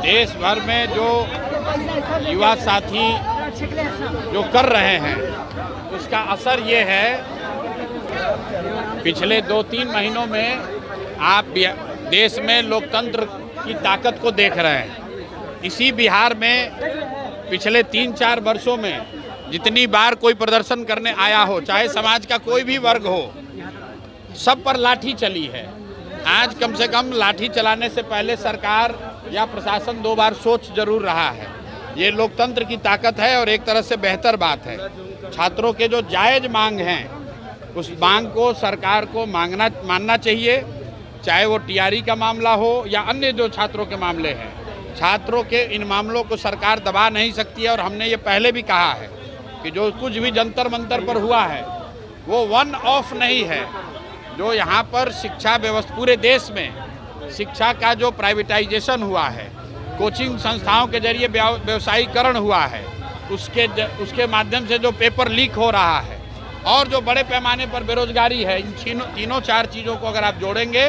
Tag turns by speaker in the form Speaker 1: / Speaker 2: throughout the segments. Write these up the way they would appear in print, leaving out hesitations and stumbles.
Speaker 1: देश भर में जो युवा साथी जो कर रहे हैं उसका असर ये है, पिछले 2-3 महीनों में आप देश में लोकतंत्र की ताकत को देख रहे हैं। इसी बिहार में पिछले 3-4 वर्षों में जितनी बार कोई प्रदर्शन करने आया हो, चाहे समाज का कोई भी वर्ग हो, सब पर लाठी चली है। आज कम से कम लाठी चलाने से पहले सरकार या प्रशासन 2 बार सोच जरूर रहा है। ये लोकतंत्र की ताकत है और एक तरह से बेहतर बात है। छात्रों के जो जायज़ मांग हैं उस मांग को सरकार को मानना चाहिए, चाहे वो टीआरई का मामला हो या अन्य जो छात्रों के मामले हैं। छात्रों के इन मामलों को सरकार दबा नहीं सकती है और हमने ये पहले भी कहा है कि जो कुछ भी जंतर मंतर पर हुआ है वो वन ऑफ नहीं है। जो यहाँ पर शिक्षा व्यवस्था पूरे देश में शिक्षा का जो प्राइवेटाइजेशन हुआ है, कोचिंग संस्थाओं के जरिए व्यवसायीकरण हुआ है, उसके माध्यम से जो पेपर लीक हो रहा है और जो बड़े पैमाने पर बेरोजगारी है, इन तीनों 4 चीज़ों को अगर आप जोड़ेंगे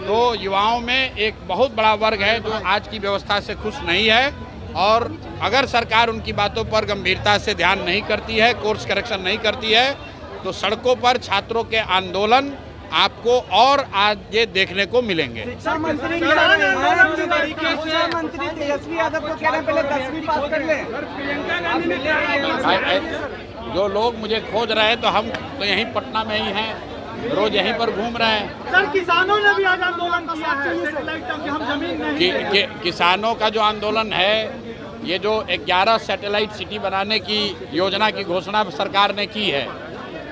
Speaker 1: तो युवाओं में एक बहुत बड़ा वर्ग है जो आज की व्यवस्था से खुश नहीं है। और अगर सरकार उनकी बातों पर गंभीरता से ध्यान नहीं करती है, कोर्स करेक्शन नहीं करती है, तो सड़कों पर छात्रों के आंदोलन आपको और आज ये देखने को मिलेंगे।
Speaker 2: शिक्षा मंत्री तेजस्वी यादव को कह रहे हैं पहले 10वीं पास कर लें।
Speaker 1: जो लोग मुझे खोज रहे हैं तो हम तो यहीं पटना में ही हैं, रोज यहीं पर घूम रहे हैं।
Speaker 2: सर, किसानों ने भी आज आंदोलन किया है, हम जमीन नहीं
Speaker 1: किसानों का जो आंदोलन है, ये जो 11 सैटेलाइट सिटी बनाने की योजना की घोषणा सरकार ने की है,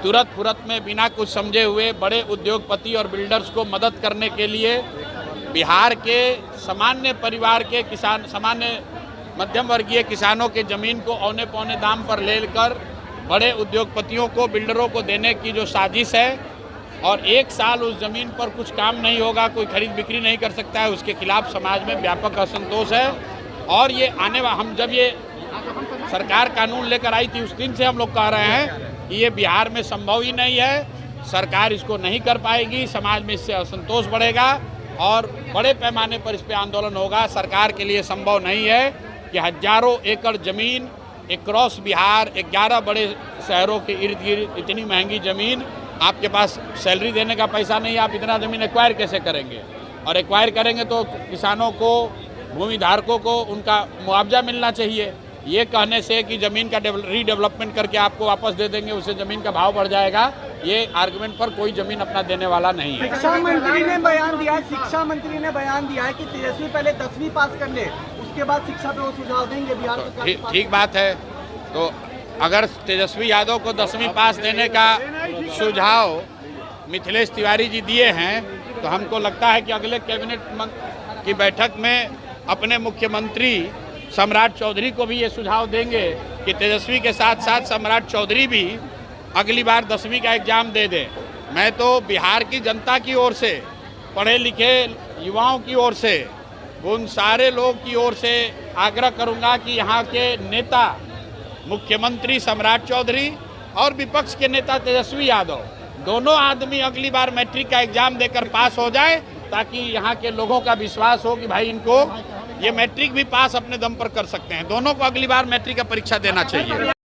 Speaker 1: तुरंत फुरत में बिना कुछ समझे हुए बड़े उद्योगपति और बिल्डर्स को मदद करने के लिए बिहार के सामान्य परिवार के किसान, सामान्य मध्यम वर्गीय किसानों के ज़मीन को औने पौने दाम पर लेकर बड़े उद्योगपतियों को, बिल्डरों को देने की जो साजिश है और 1 साल उस ज़मीन पर कुछ काम नहीं होगा, कोई खरीद बिक्री नहीं कर सकता है, उसके खिलाफ समाज में व्यापक असंतोष है। और ये हम जब ये सरकार कानून लेकर आई थी उस दिन से हम लोग कह रहे हैं कि ये बिहार में संभव ही नहीं है, सरकार इसको नहीं कर पाएगी, समाज में इससे असंतोष बढ़ेगा और बड़े पैमाने पर इस पर आंदोलन होगा। सरकार के लिए संभव नहीं है कि हजारों एकड़ ज़मीन अक्रॉस बिहार 11 बड़े शहरों के इर्द गिर्द इतनी महंगी ज़मीन, आपके पास सैलरी देने का पैसा नहीं, आप इतना ज़मीन एक्वायर कैसे करेंगे? और एक्वायर करेंगे तो किसानों को, भूमि धारकों को उनका मुआवजा मिलना चाहिए। ये कहने से कि ज़मीन का रीडेवलपमेंट करके आपको वापस दे देंगे, उससे ज़मीन का भाव बढ़ जाएगा, ये आर्गुमेंट पर कोई ज़मीन अपना देने वाला नहीं है।
Speaker 2: शिक्षा मंत्री ने बयान दिया है कि तेजस्वी पहले 10वीं पास कर ले, उसके बाद शिक्षा पे वो सुझाव देंगे बिहार सरकार।
Speaker 1: ठीक बात है। तो अगर तेजस्वी यादव को 10वीं पास देने का सुझाव मिथिलेश तिवारी जी दिए हैं तो हमको लगता है कि अगले कैबिनेट की बैठक में अपने मुख्यमंत्री सम्राट चौधरी को भी ये सुझाव देंगे कि तेजस्वी के साथ साथ सम्राट चौधरी भी अगली बार 10वीं का एग्ज़ाम दे दें। मैं तो बिहार की जनता की ओर से, पढ़े लिखे युवाओं की ओर से, उन सारे लोग की ओर से आग्रह करूंगा कि यहाँ के नेता, मुख्यमंत्री सम्राट चौधरी और विपक्ष के नेता तेजस्वी यादव, दोनों आदमी अगली बार मैट्रिक का एग्ज़ाम देकर पास हो जाए, ताकि यहाँ के लोगों का विश्वास हो कि भाई इनको ये मैट्रिक भी पास अपने दम पर कर सकते हैं। दोनों को अगली बार मैट्रिक का परीक्षा देना चाहिए।